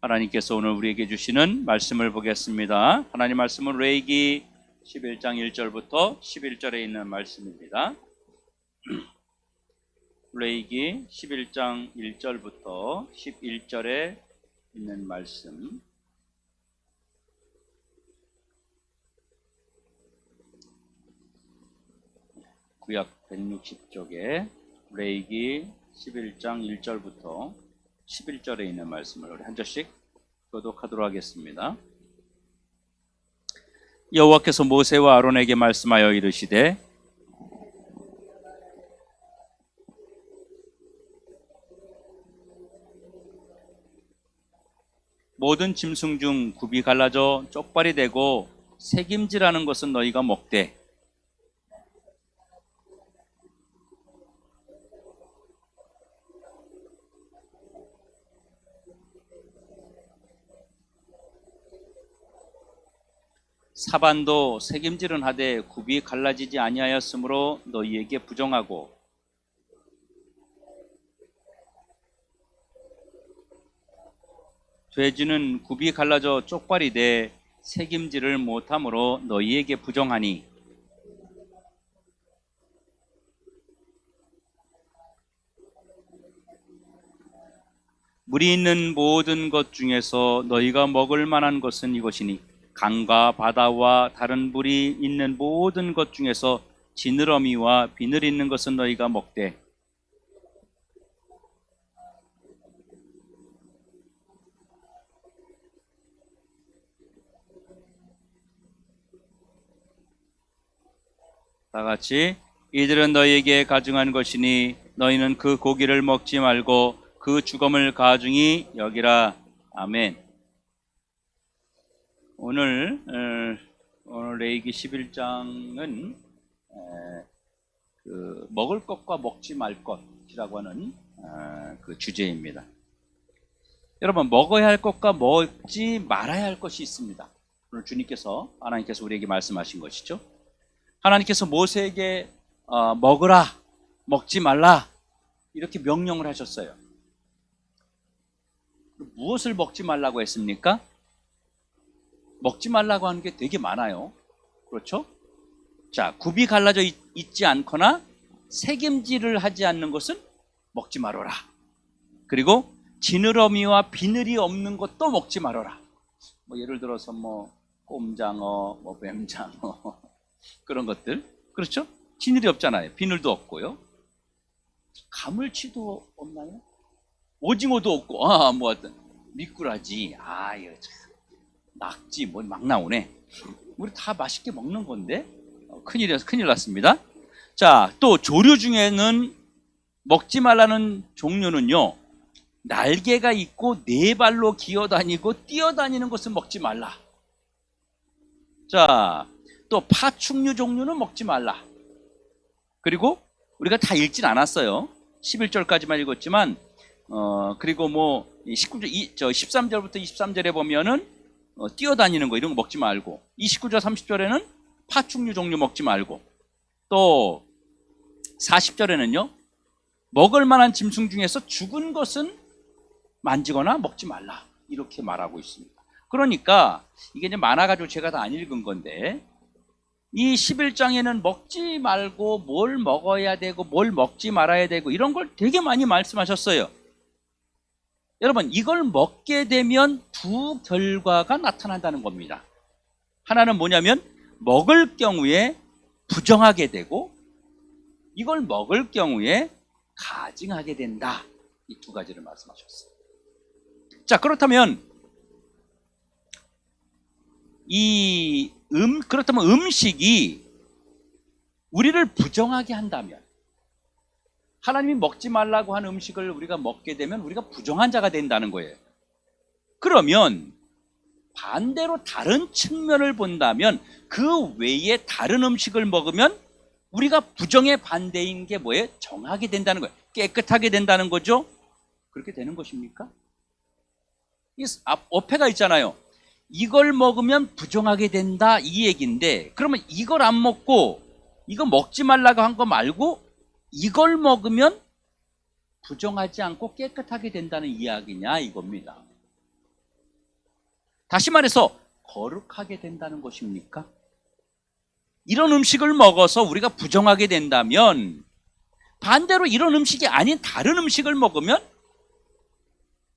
하나님께서 오늘 우리에게 주시는 말씀을 보겠습니다. 하나님 말씀은 레위기 11장 1절부터 11절에 있는 말씀입니다. 레위기 11장 1절부터 11절에 있는 말씀. 구약 160쪽에 레위기 11장 1절부터 11절에 있는 말씀을 우리 한 절씩 교독하도록 하겠습니다. 여호와께서 모세와 아론에게 말씀하여 이르시되 모든 짐승 중 굽이 갈라져 쪽발이 되고 새김질하는 것은 너희가 먹되 사반도 새김질은 하되 굽이 갈라지지 아니하였으므로 너희에게 부정하고 돼지는 굽이 갈라져 쪽발이 돼 새김질을 못함으로 너희에게 부정하니 물이 있는 모든 것 중에서 너희가 먹을 만한 것은 이것이니 강과 바다와 다른 물이 있는 모든 것 중에서 지느러미와 비늘 있는 것은 너희가 먹되 다같이 이들은 너희에게 가증한 것이니 너희는 그 고기를 먹지 말고 그 죽음을 가증히 여기라. 아멘. 오늘 레위기 11장은 먹을 것과 먹지 말 것이라고 하는 그 주제입니다. 여러분, 먹어야 할 것과 먹지 말아야 할 것이 있습니다. 오늘 하나님께서 우리에게 말씀하신 것이죠. 하나님께서 모세에게 먹으라, 먹지 말라 이렇게 명령을 하셨어요. 무엇을 먹지 말라고 했습니까? 먹지 말라고 하는 게 되게 많아요. 그렇죠? 자, 굽이 갈라져 있지 않거나 새김질을 하지 않는 것은 먹지 말아라. 그리고 지느러미와 비늘이 없는 것도 먹지 말아라. 예를 들어서 꼼장어, 뱀장어 그런 것들. 그렇죠? 지늘이 없잖아요. 비늘도 없고요. 가물치도 없나요? 오징어도 없고, 어떤 미꾸라지, 이거 참. 낙지 막 나오네. 우리 다 맛있게 먹는 건데 큰일 났습니다. 자, 또 조류 중에는 먹지 말라는 종류는요, 날개가 있고 네 발로 기어다니고 뛰어다니는 것은 먹지 말라. 자, 또 파충류 종류는 먹지 말라. 그리고 우리가 다 읽진 않았어요. 11절까지만 읽었지만 그리고 13절부터 23절에 보면은 뛰어다니는 거 이런 거 먹지 말고 29절 30절에는 파충류 종류 먹지 말고 또 40절에는요 먹을 만한 짐승 중에서 죽은 것은 만지거나 먹지 말라 이렇게 말하고 있습니다. 그러니까 이게 이제 많아가지고 제가 다 안 읽은 건데 이 11장에는 먹지 말고 뭘 먹어야 되고 뭘 먹지 말아야 되고 이런 걸 되게 많이 말씀하셨어요. 여러분, 이걸 먹게 되면 두 결과가 나타난다는 겁니다. 하나는 뭐냐면 먹을 경우에 부정하게 되고 이걸 먹을 경우에 가증하게 된다. 이 두 가지를 말씀하셨어요. 자, 그렇다면 그렇다면 음식이 우리를 부정하게 한다면 하나님이 먹지 말라고 한 음식을 우리가 먹게 되면 우리가 부정한 자가 된다는 거예요. 그러면 반대로 다른 측면을 본다면 그 외에 다른 음식을 먹으면 우리가 부정의 반대인 게 뭐예요? 정하게 된다는 거예요. 깨끗하게 된다는 거죠. 그렇게 되는 것입니까? 이 어폐가 있잖아요. 이걸 먹으면 부정하게 된다 이 얘기인데 그러면 이걸 안 먹고 이거 먹지 말라고 한 거 말고 이걸 먹으면 부정하지 않고 깨끗하게 된다는 이야기냐 이겁니다. 다시 말해서 거룩하게 된다는 것입니까? 이런 음식을 먹어서 우리가 부정하게 된다면, 반대로 이런 음식이 아닌 다른 음식을 먹으면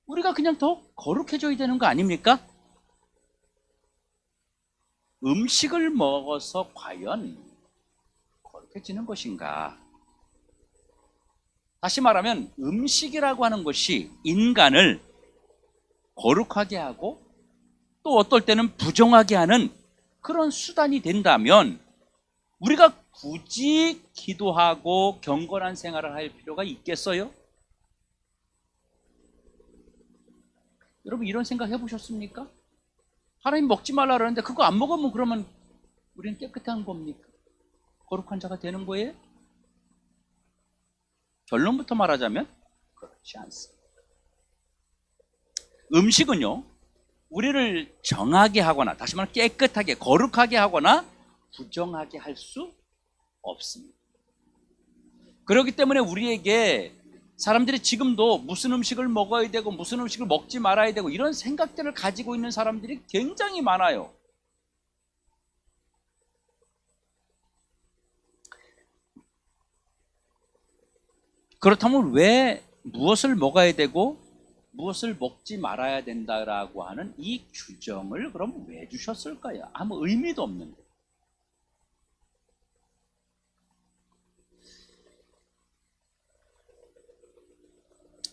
우리가 그냥 더 거룩해져야 되는 거 아닙니까? 음식을 먹어서 과연 거룩해지는 것인가? 다시 말하면 음식이라고 하는 것이 인간을 거룩하게 하고 또 어떨 때는 부정하게 하는 그런 수단이 된다면 우리가 굳이 기도하고 경건한 생활을 할 필요가 있겠어요? 여러분 이런 생각 해보셨습니까? 하나님 먹지 말라 그러는데 그거 안 먹으면 그러면 우리는 깨끗한 겁니까? 거룩한 자가 되는 거예요? 결론부터 말하자면 그렇지 않습니다. 음식은요, 우리를 정하게 하거나 다시 말하면 깨끗하게 거룩하게 하거나 부정하게 할 수 없습니다. 그렇기 때문에 우리에게 사람들이 지금도 무슨 음식을 먹어야 되고 무슨 음식을 먹지 말아야 되고 이런 생각들을 가지고 있는 사람들이 굉장히 많아요. 그렇다면 왜 무엇을 먹어야 되고 무엇을 먹지 말아야 된다라고 하는 이 규정을 그럼 왜 주셨을까요? 아무 의미도 없는데.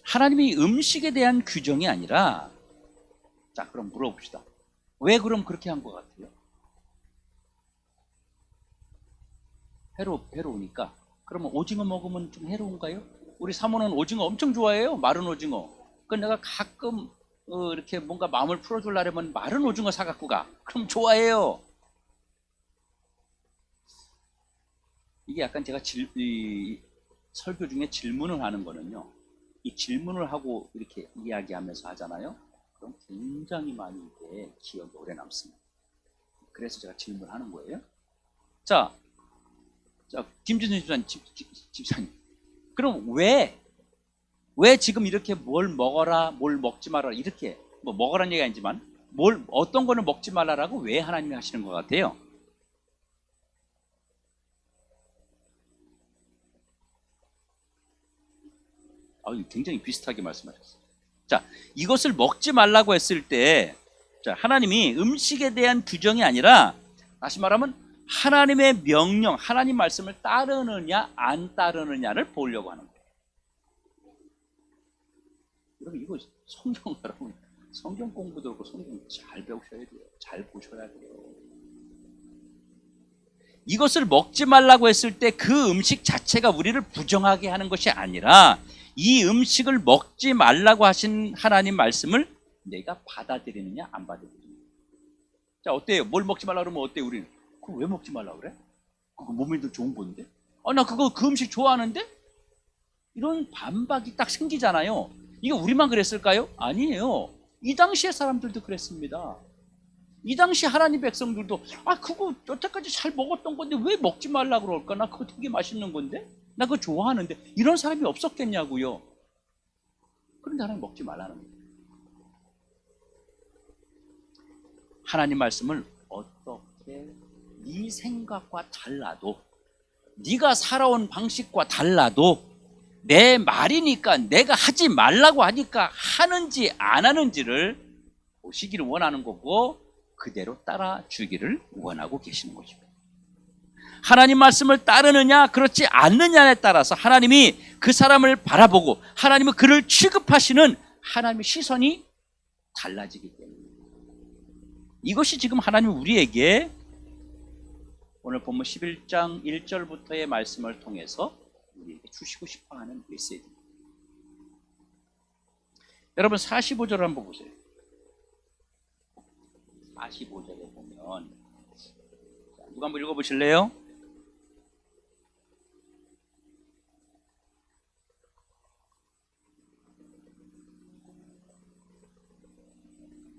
하나님이 음식에 대한 규정이 아니라, 자 그럼 물어봅시다. 왜 그럼 그렇게 한 것 같아요? 해로우니까. 그러면 오징어 먹으면 좀 해로운가요? 우리 사모는 오징어 엄청 좋아해요. 마른 오징어. 그 내가 가끔 이렇게 뭔가 마음을 풀어주려면 마른 오징어 사갖고 가. 그럼 좋아해요. 이게 약간 제가 이 설교 중에 질문을 하는 거는요, 이 질문을 하고 이렇게 이야기하면서 하잖아요. 그럼 굉장히 많이 이게 기억이 오래 남습니다. 그래서 제가 질문하는 거예요. 자 김준수 집사님, 그럼 왜 지금 이렇게 뭘 먹어라, 뭘 먹지 말아라, 이렇게 뭐 먹으라는 얘기가 아니지만 어떤 거는 먹지 말라라고 왜 하나님이 하시는 것 같아요? 굉장히 비슷하게 말씀하셨어요. 자, 이것을 먹지 말라고 했을 때, 자, 하나님이 음식에 대한 규정이 아니라 다시 말하면 하나님의 명령, 하나님 말씀을 따르느냐 안 따르느냐를 보려고 하는 거예요. 여러분 이거 여러분 성경 공부도 그렇고 성경 잘 배우셔야 돼요. 잘 보셔야 돼요. 이것을 먹지 말라고 했을 때 그 음식 자체가 우리를 부정하게 하는 것이 아니라 이 음식을 먹지 말라고 하신 하나님 말씀을 내가 받아들이느냐 안 받아들이느냐. 자, 어때요? 뭘 먹지 말라고 그러면 어때요? 우리는 그거 왜 먹지 말라고 그래? 그거 몸에도 좋은 건데? 나 그 음식 좋아하는데? 이런 반박이 딱 생기잖아요. 이게 우리만 그랬을까요? 아니에요. 이 당시의 사람들도 그랬습니다. 이 당시 하나님 백성들도 그거 여태까지 잘 먹었던 건데 왜 먹지 말라고 그럴까? 나 그거 되게 맛있는 건데? 나 그거 좋아하는데? 이런 사람이 없었겠냐고요. 그런데 하나님 먹지 말라는 거예요. 하나님 말씀을 어떻게 네 생각과 달라도, 네가 살아온 방식과 달라도 내 말이니까, 내가 하지 말라고 하니까 하는지 안 하는지를 보시기를 원하는 거고 그대로 따라 주기를 원하고 계시는 것입니다. 하나님 말씀을 따르느냐 그렇지 않느냐에 따라서 하나님이 그 사람을 바라보고 하나님은 그를 취급하시는 하나님의 시선이 달라지기 때문에, 이것이 지금 하나님이 우리에게 오늘 본문 11장 1절부터의 말씀을 통해서 우리에게 주시고 싶어하는 메시지입니다. 여러분 45절 한번 보세요. 45절에 보면, 누가 한번 읽어보실래요?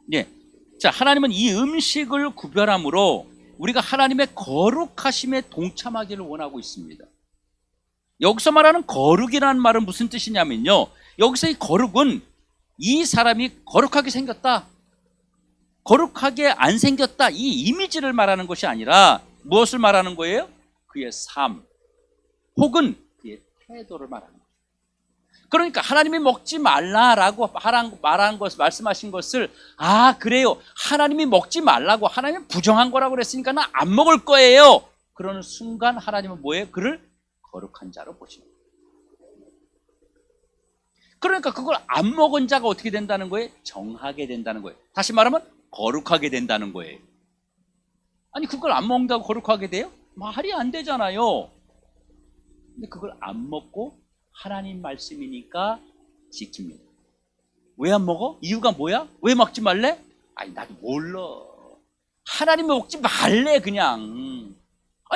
네. 자, 하나님은 이 음식을 구별함으로 우리가 하나님의 거룩하심에 동참하기를 원하고 있습니다. 여기서 말하는 거룩이라는 말은 무슨 뜻이냐면요, 여기서 이 거룩은 이 사람이 거룩하게 생겼다, 거룩하게 안 생겼다, 이 이미지를 말하는 것이 아니라 무엇을 말하는 거예요? 그의 삶 혹은 그의 태도를 말하는 거예요. 그러니까 하나님이 먹지 말라라고 말씀하신 것을, 아 그래요, 하나님이 먹지 말라고 하나님이 부정한 거라고 그랬으니까 나 안 먹을 거예요, 그러는 순간 하나님은 뭐예요? 그를 거룩한 자로 보시는 거예요. 그러니까 그걸 안 먹은 자가 어떻게 된다는 거예요? 정하게 된다는 거예요. 다시 말하면 거룩하게 된다는 거예요. 아니 그걸 안 먹는다고 거룩하게 돼요? 말이 안 되잖아요. 근데 그걸 안 먹고 하나님 말씀이니까 지킵니다. 왜 안 먹어? 이유가 뭐야? 왜 먹지 말래? 아니 나도 몰라. 하나님이 먹지 말래 그냥.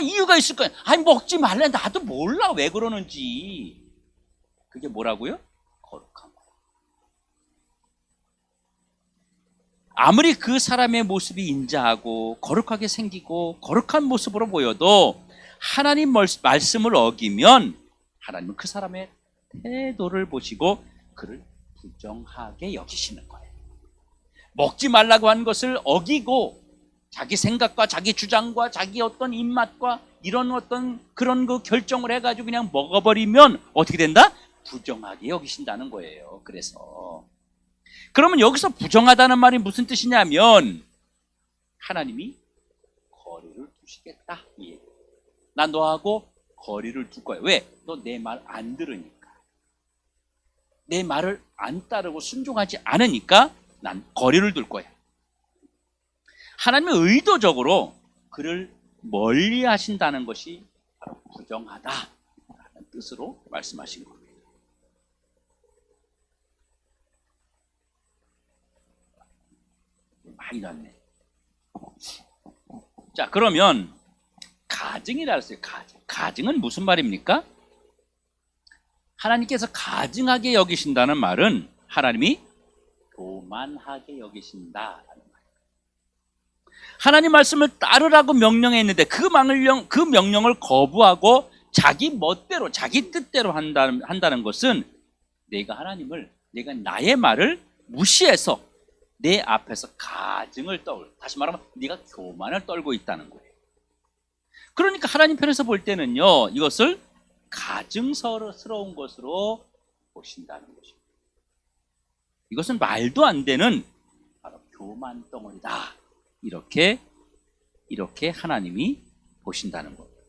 이유가 있을 거야. 아니 먹지 말래, 나도 몰라 왜 그러는지. 그게 뭐라고요? 거룩한 거야. 아무리 그 사람의 모습이 인자하고 거룩하게 생기고 거룩한 모습으로 보여도 하나님 말씀을 어기면 하나님은 그 사람의 태도를 보시고 그를 부정하게 여기시는 거예요. 먹지 말라고 한 것을 어기고 자기 생각과 자기 주장과 자기 어떤 입맛과 이런 어떤 그런 그 결정을 해가지고 그냥 먹어버리면 어떻게 된다? 부정하게 여기신다는 거예요. 그래서 그러면 여기서 부정하다는 말이 무슨 뜻이냐면 하나님이 거리를 두시겠다, 나 너하고 거리를 둘 거야. 왜? 너 내 말 안 들으니까, 내 말을 안 따르고 순종하지 않으니까 난 거리를 둘 거야. 하나님은 의도적으로 그를 멀리 하신다는 것이 바로 부정하다라는 뜻으로 말씀하신 겁니다. 많이 났네. 자, 그러면 가증이라 했어요. 가증은 무슨 말입니까? 하나님께서 가증하게 여기신다는 말은 하나님이 교만하게 여기신다라는 말이에요. 하나님 말씀을 따르라고 명령했는데 그 명령을 거부하고 자기 멋대로 자기 뜻대로 한다는 것은 내가 나의 말을 무시해서 내 앞에서 가증을 다시 말하면 네가 교만을 떨고 있다는 거예요. 그러니까 하나님 편에서 볼 때는요, 이것을 가증스러운 것으로 보신다는 것입니다. 이것은 말도 안 되는 바로 교만 덩어리다, 이렇게 하나님이 보신다는 겁니다.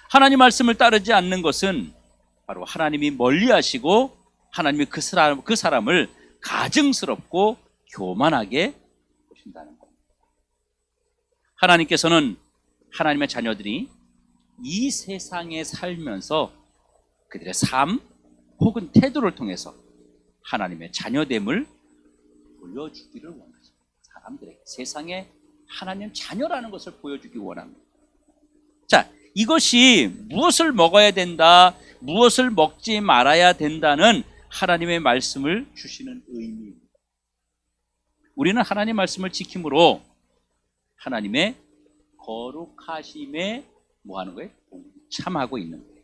하나님 말씀을 따르지 않는 것은 바로 하나님이 멀리하시고 하나님이 그 사람을 가증스럽고 교만하게 보신다는 겁니다. 하나님께서는 하나님의 자녀들이 이 세상에 살면서 그들의 삶 혹은 태도를 통해서 하나님의 자녀됨을 보여주기를 원하십니다. 사람들에게 세상에 하나님 자녀라는 것을 보여주기 원합니다. 자, 이것이 무엇을 먹어야 된다, 무엇을 먹지 말아야 된다는 하나님의 말씀을 주시는 의미입니다. 우리는 하나님 말씀을 지킴으로 하나님의 거룩하심에 뭐하는 거예요? 동참하고 있는 거예요.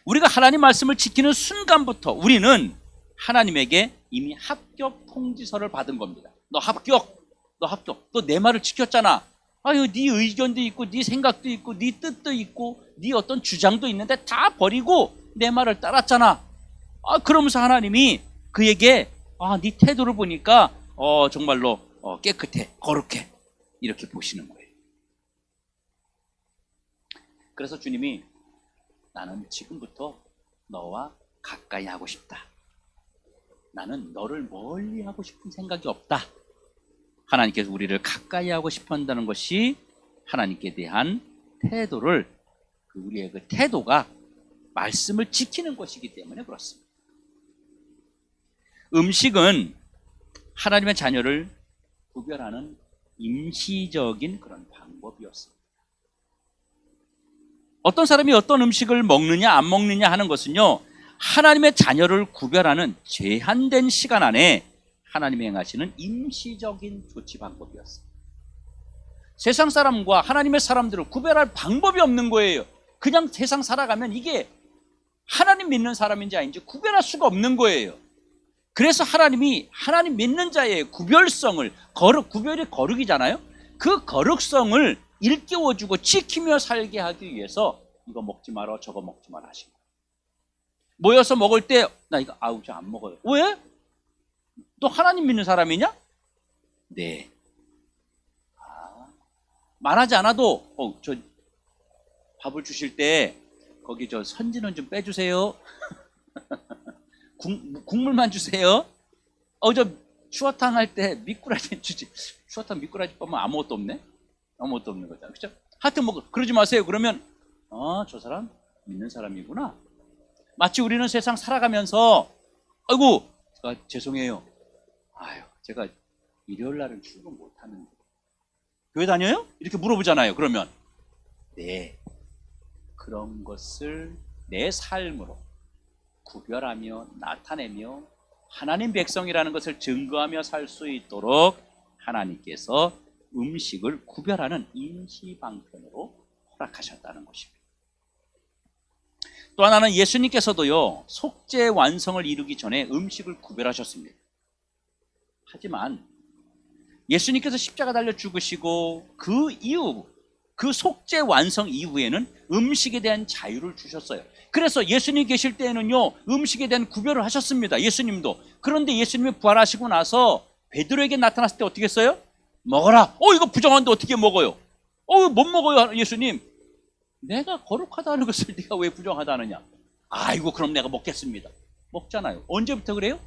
우리가 하나님 말씀을 지키는 순간부터 우리는 하나님에게 이미 합격 통지서를 받은 겁니다. 너 합격. 너 내 말을 지켰잖아. 아유, 네 의견도 있고 네 생각도 있고 네 뜻도 있고 네 어떤 주장도 있는데 다 버리고 내 말을 따랐잖아. 그러면서 하나님이 그에게 네 태도를 보니까 정말로 깨끗해, 거룩해, 이렇게 보시는 거예요. 그래서 주님이 나는 지금부터 너와 가까이 하고 싶다, 나는 너를 멀리 하고 싶은 생각이 없다. 하나님께서 우리를 가까이 하고 싶어 한다는 것이 하나님께 대한 태도를, 우리의 그 태도가 말씀을 지키는 것이기 때문에 그렇습니다. 음식은 하나님의 자녀를 구별하는 임시적인 그런 방법이었습니다. 어떤 사람이 어떤 음식을 먹느냐 안 먹느냐 하는 것은요, 하나님의 자녀를 구별하는 제한된 시간 안에 하나님이 행하시는 임시적인 조치 방법이었습니다. 세상 사람과 하나님의 사람들을 구별할 방법이 없는 거예요. 그냥 세상 살아가면 이게 하나님 믿는 사람인지 아닌지 구별할 수가 없는 거예요. 그래서 하나님이 하나님 믿는 자의 구별성을 구별이 거룩이잖아요. 그 거룩성을 일깨워주고 지키며 살게 하기 위해서 이거 먹지 마라 저거 먹지 마라 하신 거예요. 모여서 먹을 때 나 이거 저 안 먹어요. 왜? 너 하나님 믿는 사람이냐? 네. 말하지 않아도 저 밥을 주실 때 거기 저 선지는 좀 빼주세요. 국물만 주세요. 저 추어탕 할 때 미꾸라지 주지. 추어탕 미꾸라지 뽑으면 아무것도 없네. 아무것도 없는 거잖아. 그렇죠? 하여튼 뭐 그러지 마세요. 그러면 저 사람 믿는 사람이구나. 마치 우리는 세상 살아가면서 아이고 죄송해요. 제가 일요일 날은 출근 못 하는데 교회 다녀요? 이렇게 물어보잖아요. 그러면 네, 그런 것을 내 삶으로 구별하며 나타내며 하나님 백성이라는 것을 증거하며 살 수 있도록 하나님께서 음식을 구별하는 임시방편으로 허락하셨다는 것입니다. 또 하나는 예수님께서도요, 속죄 완성을 이루기 전에 음식을 구별하셨습니다. 하지만 예수님께서 십자가 달려 죽으시고 그 이후, 그 속죄 완성 이후에는 음식에 대한 자유를 주셨어요. 그래서 예수님 계실 때에는요, 음식에 대한 구별을 하셨습니다. 예수님도. 그런데 예수님이 부활하시고 나서 베드로에게 나타났을 때 어떻게 했어요? 먹어라. 이거 부정한데 어떻게 먹어요? 못 먹어요, 예수님. 내가 거룩하다는 것을 네가 왜 부정하다느냐? 아이고, 그럼 내가 먹겠습니다. 먹잖아요. 언제부터 그래요?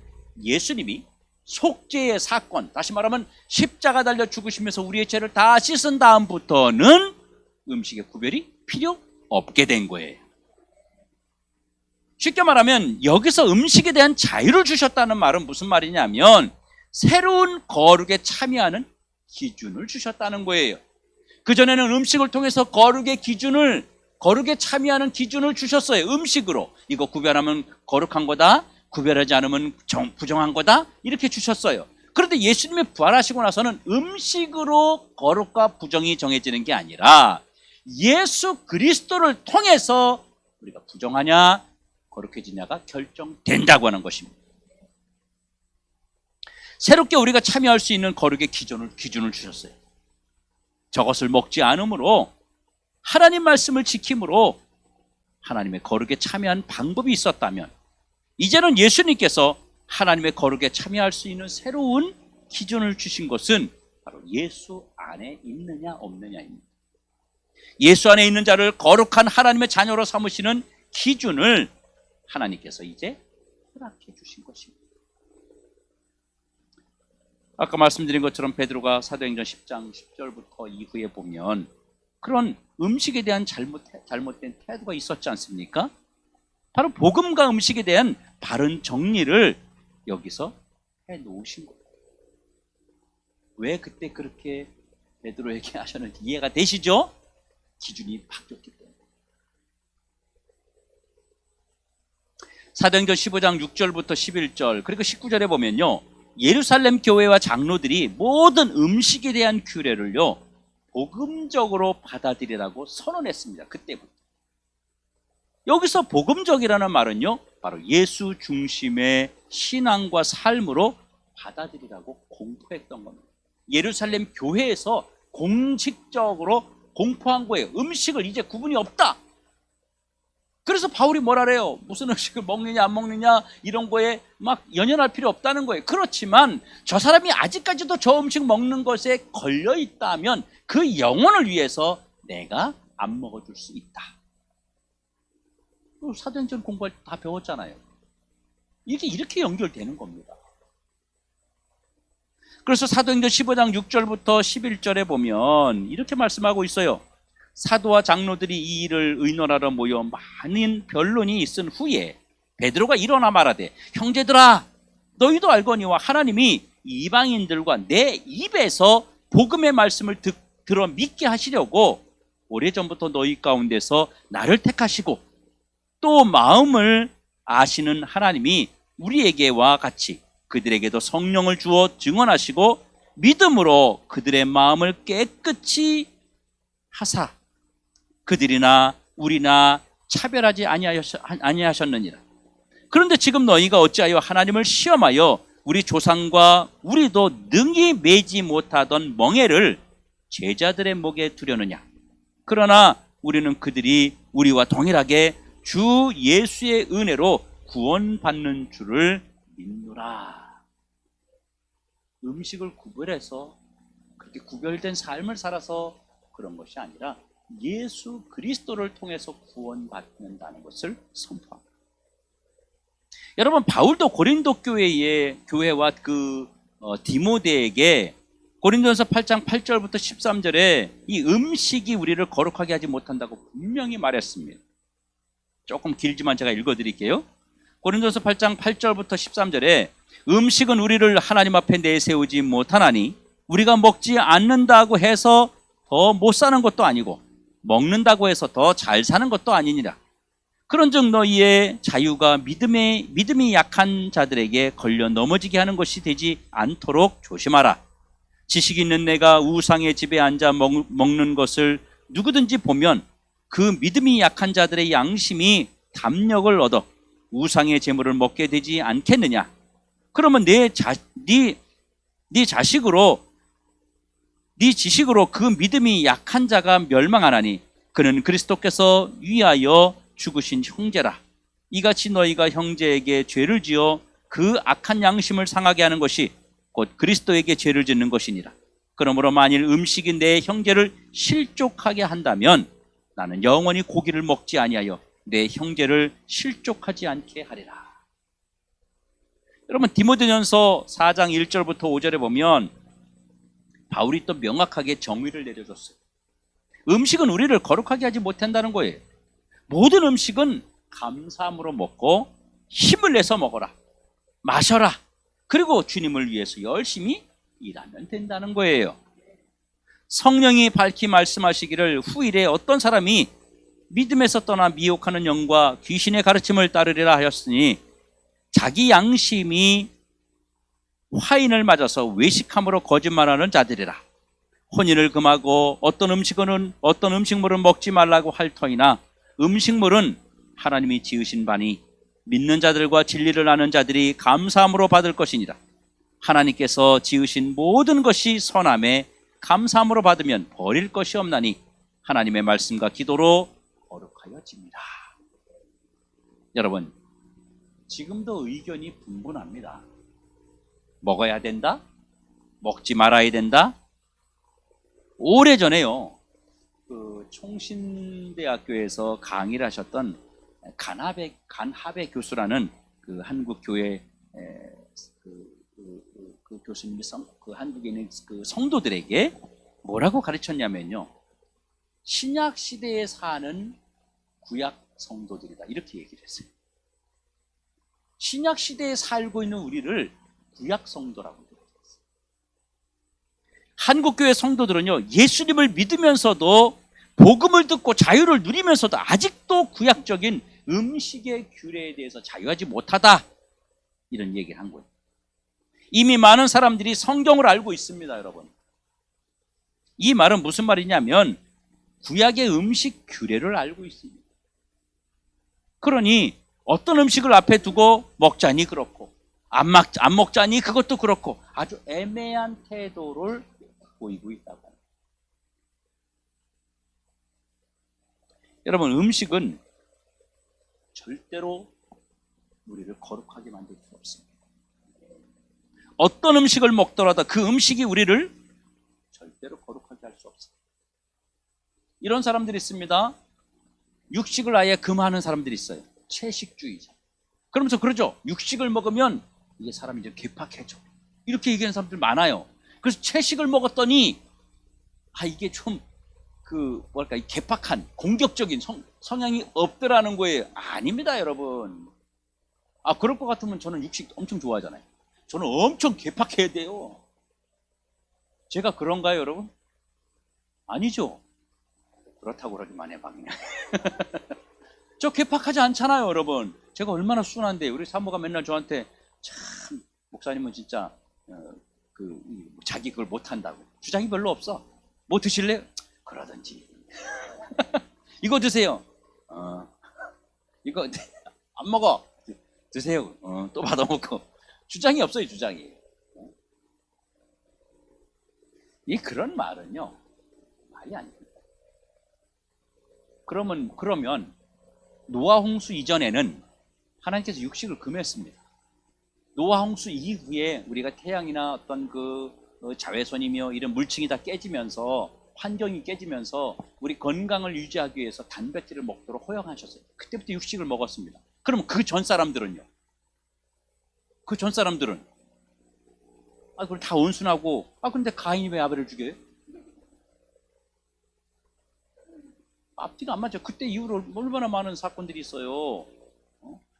예수님이 속죄의 사건, 다시 말하면 십자가 달려 죽으시면서 우리의 죄를 다 씻은 다음부터는 음식의 구별이 필요 없게 된 거예요. 쉽게 말하면 여기서 음식에 대한 자유를 주셨다는 말은 무슨 말이냐면 새로운 거룩에 참여하는 기준을 주셨다는 거예요. 그전에는 음식을 통해서 거룩에 참여하는 기준을 주셨어요. 음식으로. 이거 구별하면 거룩한 거다, 구별하지 않으면 부정한 거다, 이렇게 주셨어요. 그런데 예수님이 부활하시고 나서는 음식으로 거룩과 부정이 정해지는 게 아니라 예수 그리스도를 통해서 우리가 부정하냐 거룩해지냐가 결정된다고 하는 것입니다. 새롭게 우리가 참여할 수 있는 거룩의 기준을 주셨어요. 저것을 먹지 않으므로, 하나님 말씀을 지킴으로 하나님의 거룩에 참여한 방법이 있었다면, 이제는 예수님께서 하나님의 거룩에 참여할 수 있는 새로운 기준을 주신 것은 바로 예수 안에 있느냐 없느냐입니다. 예수 안에 있는 자를 거룩한 하나님의 자녀로 삼으시는 기준을 하나님께서 이제 허락해 주신 것입니다. 아까 말씀드린 것처럼 베드로가 사도행전 10장 10절부터 이후에 보면 그런 음식에 대한 잘못된 태도가 있었지 않습니까? 바로 복음과 음식에 대한 바른 정리를 여기서 해 놓으신 거예요. 왜 그때 그렇게 베드로에게 하셨는지 이해가 되시죠? 기준이 바뀌었기 때문에. 사도행전 15장 6절부터 11절 그리고 19절에 보면요, 예루살렘 교회와 장로들이 모든 음식에 대한 규례를요 복음적으로 받아들이라고 선언했습니다. 그때부터. 여기서 복음적이라는 말은요 바로 예수 중심의 신앙과 삶으로 받아들이라고 공포했던 겁니다. 예루살렘 교회에서 공식적으로 공포한 거예요. 음식을 이제 구분이 없다. 그래서 바울이 뭐라 그래요? 무슨 음식을 먹느냐 안 먹느냐 이런 거에 막 연연할 필요 없다는 거예요. 그렇지만 저 사람이 아직까지도 저 음식 먹는 것에 걸려 있다면 그 영혼을 위해서 내가 안 먹어줄 수 있다. 사도행전 공부할 때 다 배웠잖아요. 이게 이렇게 연결되는 겁니다. 그래서 사도행전 15장 6절부터 11절에 보면 이렇게 말씀하고 있어요. 사도와 장로들이 이 일을 의논하러 모여 많은 변론이 있은 후에 베드로가 일어나 말하되, 형제들아, 너희도 알거니와 하나님이 이방인들과 내 입에서 복음의 말씀을 들어 믿게 하시려고 오래전부터 너희 가운데서 나를 택하시고 또 마음을 아시는 하나님이 우리에게와 같이 그들에게도 성령을 주어 증언하시고 믿음으로 그들의 마음을 깨끗이 하사 그들이나 우리나 차별하지 아니하셨느니라. 그런데 지금 너희가 어찌하여 하나님을 시험하여 우리 조상과 우리도 능히 매지 못하던 멍에를 제자들의 목에 두려느냐. 그러나 우리는 그들이 우리와 동일하게 주 예수의 은혜로 구원받는 줄을 믿노라. 음식을 구별해서 그렇게 구별된 삶을 살아서 그런 것이 아니라 예수 그리스도를 통해서 구원받는다는 것을 선포합니다. 여러분, 바울도 고린도 교회와 디모데에게 고린도전서 8장 8절부터 13절에 이 음식이 우리를 거룩하게 하지 못한다고 분명히 말했습니다. 조금 길지만 제가 읽어드릴게요. 고린도전서 8장 8절부터 13절에 음식은 우리를 하나님 앞에 내세우지 못하나니 우리가 먹지 않는다고 해서 더 못 사는 것도 아니고 먹는다고 해서 더 잘 사는 것도 아니니라. 그런즉 너희의 자유가 믿음이 약한 자들에게 걸려 넘어지게 하는 것이 되지 않도록 조심하라. 지식 있는 내가 우상의 집에 앉아 먹는 것을 누구든지 보면 그 믿음이 약한 자들의 양심이 담력을 얻어 우상의 재물을 먹게 되지 않겠느냐. 그러면 네 지식으로 그 믿음이 약한 자가 멸망하나니 그는 그리스도께서 위하여 죽으신 형제라. 이같이 너희가 형제에게 죄를 지어 그 악한 양심을 상하게 하는 것이 곧 그리스도에게 죄를 짓는 것이니라. 그러므로 만일 음식이 내 형제를 실족하게 한다면 나는 영원히 고기를 먹지 아니하여 내 형제를 실족하지 않게 하리라. 여러분, 디모데전서 4장 1절부터 5절에 보면 바울이 또 명확하게 정의를 내려줬어요. 음식은 우리를 거룩하게 하지 못한다는 거예요. 모든 음식은 감사함으로 먹고 힘을 내서 먹어라, 마셔라. 그리고 주님을 위해서 열심히 일하면 된다는 거예요. 성령이 밝히 말씀하시기를 후일에 어떤 사람이 믿음에서 떠나 미혹하는 영과 귀신의 가르침을 따르리라 하였으니 자기 양심이 화인을 맞아서 외식함으로 거짓말하는 자들이라. 혼인을 금하고 어떤 음식물은 먹지 말라고 할 터이나 음식물은 하나님이 지으신 바니 믿는 자들과 진리를 아는 자들이 감사함으로 받을 것이니라. 하나님께서 지으신 모든 것이 선함에 감사함으로 받으면 버릴 것이 없나니 하나님의 말씀과 기도로 거룩하여집니다. 여러분, 지금도 의견이 분분합니다. 먹어야 된다? 먹지 말아야 된다? 오래전에요, 총신대학교에서 강의를 하셨던 간하배 교수라는 그 한국 교회 그 교수님이 그 한국에 있는 그 성도들에게 뭐라고 가르쳤냐면요, 신약 시대에 사는 구약 성도들이다, 이렇게 얘기를 했어요. 신약 시대에 살고 있는 우리를 구약 성도라고 얘기했어요. 한국 교회 성도들은요, 예수님을 믿으면서도 복음을 듣고 자유를 누리면서도 아직도 구약적인 음식의 규례에 대해서 자유하지 못하다, 이런 얘기를 한 거예요. 이미 많은 사람들이 성경을 알고 있습니다, 여러분. 이 말은 무슨 말이냐면 구약의 음식 규례를 알고 있습니다. 그러니 어떤 음식을 앞에 두고 먹자니 그렇고 안 먹자니 그것도 그렇고 아주 애매한 태도를 보이고 있다고 합니다. 여러분, 음식은 절대로 우리를 거룩하게 만들 수 없습니다. 어떤 음식을 먹더라도 그 음식이 우리를 절대로 거룩하게 할 수 없습니다. 이런 사람들이 있습니다. 육식을 아예 금하는 사람들이 있어요. 채식주의자. 그러면서 그러죠. 육식을 먹으면 이게 사람이 이제 괴팍해져, 이렇게 얘기하는 사람들 많아요. 그래서 채식을 먹었더니 이게 좀 괴팍한 공격적인 성향이 없더라는 거예요. 아닙니다, 여러분. 그럴 것 같으면 저는 육식 엄청 좋아하잖아요. 저는 엄청 괴팍해야 돼요. 제가 그런가요, 여러분? 아니죠. 그렇다고 그러기만 해봐 그냥. 저 괴팍하지 않잖아요, 여러분. 제가 얼마나 순한데, 우리 사모가 맨날 저한테 참 목사님은 진짜 자기 그걸 못한다고, 주장이 별로 없어. 뭐 드실래요? 그러든지. 이거 드세요. 이거 안 먹어. 드세요. 또 받아먹고. 주장이 없어요, 주장이. 이 그런 말은요, 말이 아닙니다. 그러면 노아 홍수 이전에는 하나님께서 육식을 금했습니다. 노아 홍수 이후에 우리가 태양이나 어떤 그 자외선이며 이런 물층이 다 깨지면서 환경이 깨지면서 우리 건강을 유지하기 위해서 단백질을 먹도록 허용하셨어요. 그때부터 육식을 먹었습니다. 그러면 그 전 사람들은요? 그 전 사람들은 그걸 다 온순하고 근데 가인이 왜 아벨을 죽여요? 앞뒤가 안 맞죠. 그때 이후로 얼마나 많은 사건들이 있어요.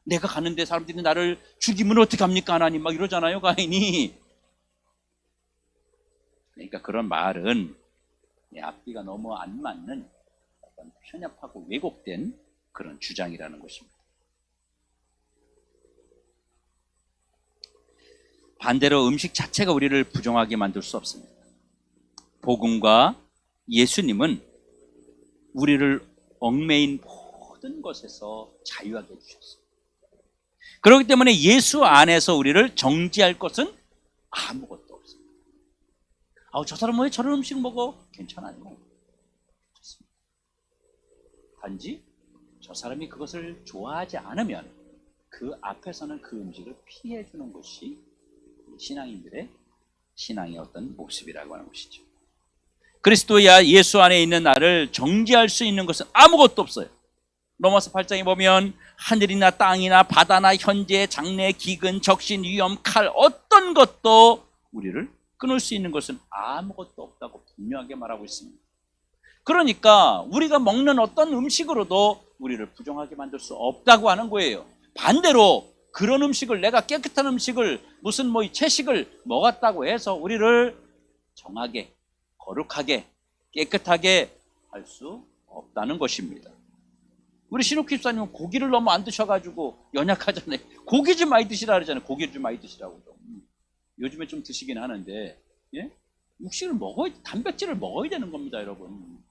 내가 가는데 사람들이 나를 죽이면 어떻게 합니까 하나님 막 이러잖아요, 가인이. 그러니까 그런 말은 앞뒤가 너무 안 맞는 어떤 편협하고 왜곡된 그런 주장이라는 것입니다. 반대로 음식 자체가 우리를 부정하게 만들 수 없습니다. 복음과 예수님은 우리를 얽매인 모든 것에서 자유하게 해주셨어요. 그렇기 때문에 예수 안에서 우리를 정지할 것은 아무것도 없습니다. 저 사람은 왜 저런 음식 먹어? 괜찮아요. 좋습니다. 단지 저 사람이 그것을 좋아하지 않으면 그 앞에서는 그 음식을 피해 주는 것이 신앙인들의 신앙의 어떤 모습이라고 하는 것이죠. 그리스도야 예수 안에 있는 나를 정지할 수 있는 것은 아무것도 없어요. 로마서 8장에 보면 하늘이나 땅이나 바다나 현재, 장래, 기근, 적신, 위험, 칼 어떤 것도 우리를 끊을 수 있는 것은 아무것도 없다고 분명하게 말하고 있습니다. 그러니까 우리가 먹는 어떤 음식으로도 우리를 부정하게 만들 수 없다고 하는 거예요. 반대로 그런 음식을, 내가 깨끗한 음식을, 무슨 채식을 먹었다고 해서 우리를 정하게, 거룩하게, 깨끗하게 할 수 없다는 것입니다. 우리 신욱 집사님은 고기를 너무 안 드셔가지고 연약하잖아요. 고기 좀 많이 드시라 그러잖아요. 고기를 좀 많이 드시라고. 요즘에 좀 드시긴 하는데, 예? 육식을 단백질을 먹어야 되는 겁니다, 여러분.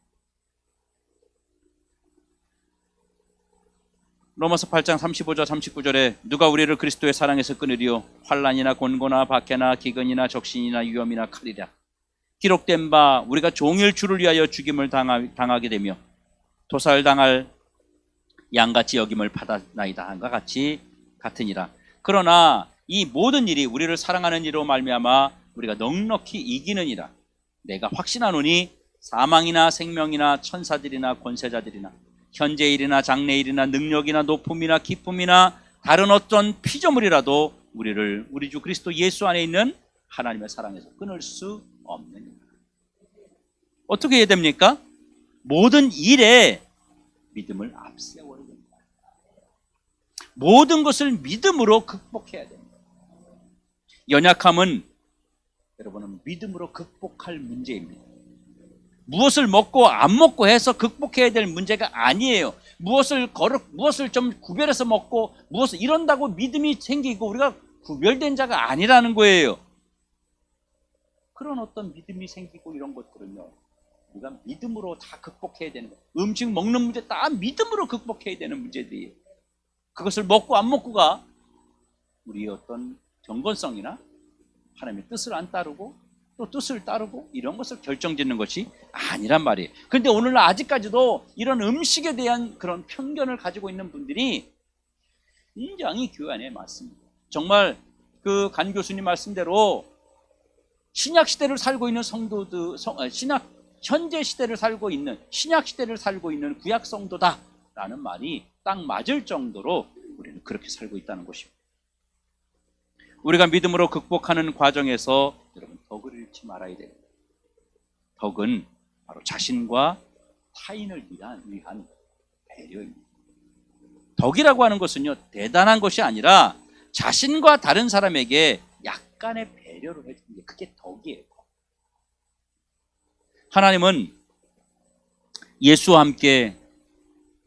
로마서 8장 35절 39절에 누가 우리를 그리스도의 사랑에서 끊으리요? 환난이나 곤고나 박해나 기근이나 적신이나 위험이나 칼이라. 기록된 바 우리가 종일 주를 위하여 죽임을 당하게 되며 도살당할 양같이 여김을 받았나이다 한과 같으니라. 그러나 이 모든 일이 우리를 사랑하는 이로 말미암아 우리가 넉넉히 이기느니라. 내가 확신하노니 사망이나 생명이나 천사들이나 권세자들이나 현재일이나 장래일이나 능력이나 높음이나 기쁨이나 다른 어떤 피조물이라도 우리를 우리 주 그리스도 예수 안에 있는 하나님의 사랑에서 끊을 수 없느니라. 어떻게 해야 됩니까? 모든 일에 믿음을 앞세워야 됩니다. 모든 것을 믿음으로 극복해야 됩니다. 연약함은 여러분은 믿음으로 극복할 문제입니다. 무엇을 먹고 안 먹고 해서 극복해야 될 문제가 아니에요. 무엇을 좀 구별해서 먹고 무엇을 이런다고 믿음이 생기고 우리가 구별된 자가 아니라는 거예요. 그런 어떤 믿음이 생기고 이런 것들은요, 우리가 믿음으로 다 극복해야 되는 거예요. 음식 먹는 문제 다 믿음으로 극복해야 되는 문제들이에요. 그것을 먹고 안 먹고가 우리의 어떤 경건성이나 하나님의 뜻을 안 따르고 또 뜻을 따르고 이런 것을 결정짓는 것이 아니란 말이에요. 그런데 오늘날 아직까지도 이런 음식에 대한 그런 편견을 가지고 있는 분들이 굉장히 교회 안에 많습니다. 정말 그 간 교수님 말씀대로 신약 시대를 살고 있는 성도들, 현재 시대를 살고 있는, 신약 시대를 살고 있는 구약 성도다라는 말이 딱 맞을 정도로 우리는 그렇게 살고 있다는 것입니다. 우리가 믿음으로 극복하는 과정에서 여러분 덕을 잃지 말아야 됩니다. 덕은 바로 자신과 타인을 위한 배려입니다. 덕이라고 하는 것은요, 대단한 것이 아니라 자신과 다른 사람에게 약간의 배려를 해주는 게 그게 덕이에요. 하나님은 예수와 함께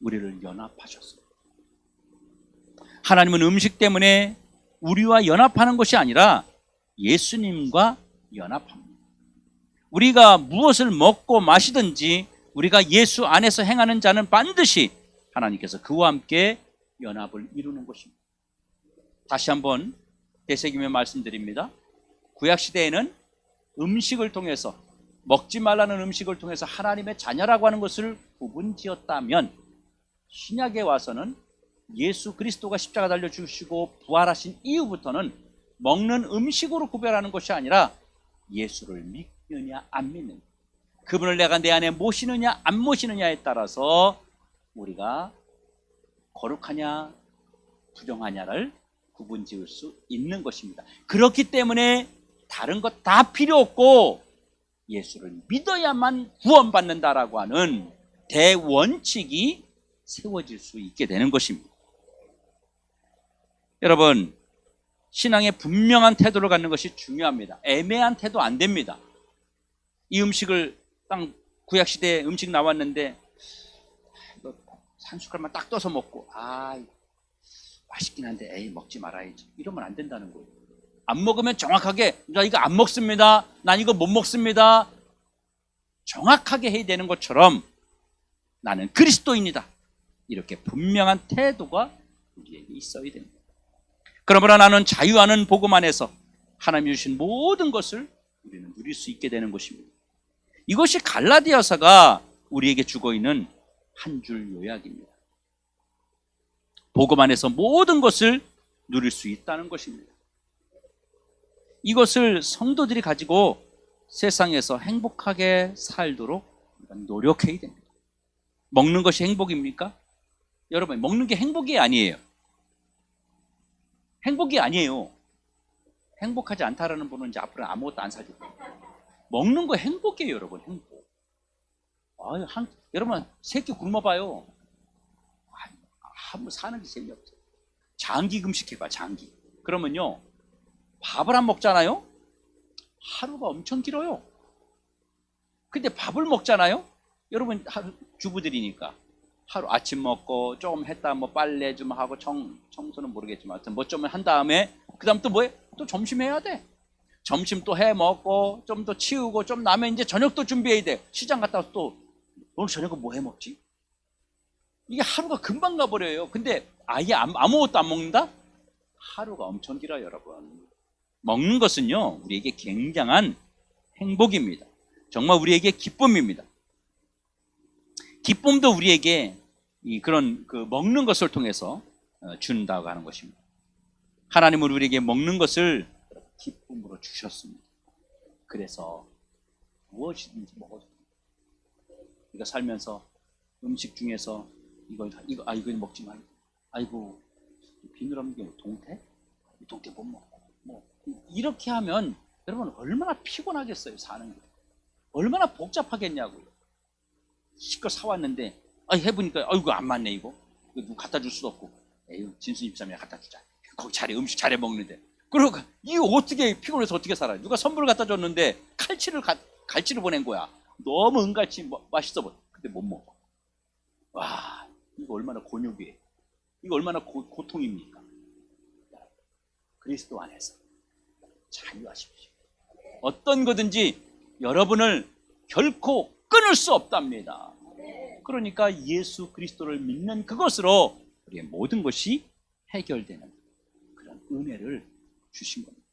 우리를 연합하셨습니다. 하나님은 음식 때문에 우리와 연합하는 것이 아니라 예수님과 연합합니다. 우리가 무엇을 먹고 마시든지 우리가 예수 안에서 행하는 자는 반드시 하나님께서 그와 함께 연합을 이루는 것입니다. 다시 한번 되새기며 말씀드립니다. 구약시대에는 음식을 통해서, 먹지 말라는 음식을 통해서 하나님의 자녀라고 하는 것을 구분지었다면, 신약에 와서는 예수 그리스도가 십자가 달려 죽으시고 부활하신 이후부터는 먹는 음식으로 구별하는 것이 아니라 예수를 믿느냐 안 믿느냐, 그분을 내가 내 안에 모시느냐 안 모시느냐에 따라서 우리가 거룩하냐 부정하냐를 구분지을 수 있는 것입니다. 그렇기 때문에 다른 것 다 필요 없고 예수를 믿어야만 구원받는다라고 하는 대원칙이 세워질 수 있게 되는 것입니다. 여러분, 신앙의 분명한 태도를 갖는 것이 중요합니다. 애매한 태도 안 됩니다. 이 음식을 딱 구약시대에 음식 나왔는데 한 숟갈만 딱 떠서 먹고 맛있긴 한데 에이 먹지 말아야지, 이러면 안 된다는 거예요. 안 먹으면 정확하게 나 이거 안 먹습니다, 난 이거 못 먹습니다, 정확하게 해야 되는 것처럼 나는 그리스도인이다, 이렇게 분명한 태도가 우리에게 있어야 됩니다. 그러므로 나는 자유하는 복음 안에서 하나님이 주신 모든 것을 우리는 누릴 수 있게 되는 것입니다. 이것이 갈라디아서가 우리에게 주고 있는 한 줄 요약입니다. 복음 안에서 모든 것을 누릴 수 있다는 것입니다. 이것을 성도들이 가지고 세상에서 행복하게 살도록 노력해야 됩니다. 먹는 것이 행복입니까? 여러분, 먹는 게 행복이 아니에요. 행복이 아니에요. 행복하지 않다라는 분은 이제 앞으로 아무것도 안 사줄 거예요. 먹는 거 행복이에요, 여러분. 행복. 여러분, 세 끼 굶어봐요. 한번 사는 게 재미없어요. 장기 금식해봐, 장기. 그러면요, 밥을 안 먹잖아요? 하루가 엄청 길어요. 근데 밥을 먹잖아요? 여러분, 주부들이니까 하루 아침 먹고 조금 했다 뭐 빨래 좀 하고 청소는 모르겠지만 하여튼 뭐 좀 한 다음에 그 다음 또 뭐해? 또 점심 해야 돼. 점심 또 해 먹고 좀 더 치우고 좀 나면 이제 저녁도 준비해야 돼. 시장 갔다 와서 또 오늘 저녁은 뭐 해 먹지? 이게 하루가 금방 가버려요. 근데 아예 아무것도 안 먹는다? 하루가 엄청 길어요, 여러분. 먹는 것은요, 우리에게 굉장한 행복입니다. 정말 우리에게 기쁨입니다. 기쁨도 우리에게 그런 먹는 것을 통해서 준다고 하는 것입니다. 하나님은 우리에게 먹는 것을 기쁨으로 주셨습니다. 그래서 무엇이든지 먹어도 됩니다. 우리가 살면서 음식 중에서 이거 먹지 말고, 아이고 비늘 없는 게 동태? 동태 못 먹고 뭐 이렇게 하면 여러분 얼마나 피곤하겠어요. 사는 게 얼마나 복잡하겠냐고요. 실컷 사왔는데 해보니까 이거 안 맞네, 이거 누구 갖다 줄 수도 없고, 에휴 진수 집사님이 갖다 주자, 거기 잘해, 음식 잘해 먹는데. 그러고 이거 어떻게 피곤해서 어떻게 살아요? 누가 선물 갖다 줬는데 갈치를 보낸 거야. 너무 은갈치 맛있어 보여. 근데 못 먹어. 와, 이거 얼마나 곤욕이에요. 이거 얼마나 고통입니까? 그리스도 안에서 자유하십시오. 어떤 거든지 여러분을 결코 끊을 수 없답니다. 그러니까 예수 그리스도를 믿는 그것으로 우리의 모든 것이 해결되는 그런 은혜를 주신 겁니다.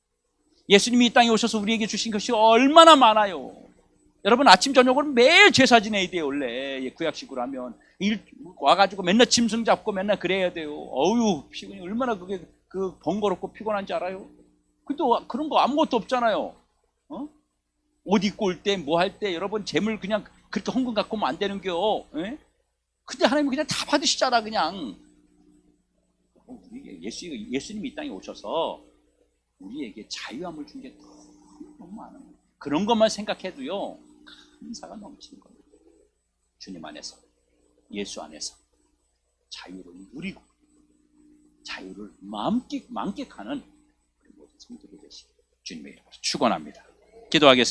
예수님이 이 땅에 오셔서 우리에게 주신 것이 얼마나 많아요. 여러분, 아침 저녁으로 매일 제사 지내야 돼요. 원래 구약식으로 하면 와가지고 맨날 짐승 잡고 맨날 그래야 돼요. 어휴, 피곤이 얼마나 그게 번거롭고 피곤한지 알아요? 근데 그런 거 아무것도 없잖아요. 옷 입고 올 때 뭐 할 때 여러분 재물 그냥 그렇게 헌금 갖고 오면 안 되는겨. 예? 근데 하나님은 그냥 다 받으시잖아. 그냥 예수님이 이 땅에 오셔서 우리에게 자유함을 준 게 너무 많아요. 그런 것만 생각해도요 감사가 넘치는 겁니다. 주님 안에서, 예수 안에서 자유를 누리고 자유를 만끽하는 우리 모든 성도들 되시길 주님의 이름으로 축원합니다. 기도하겠습니다.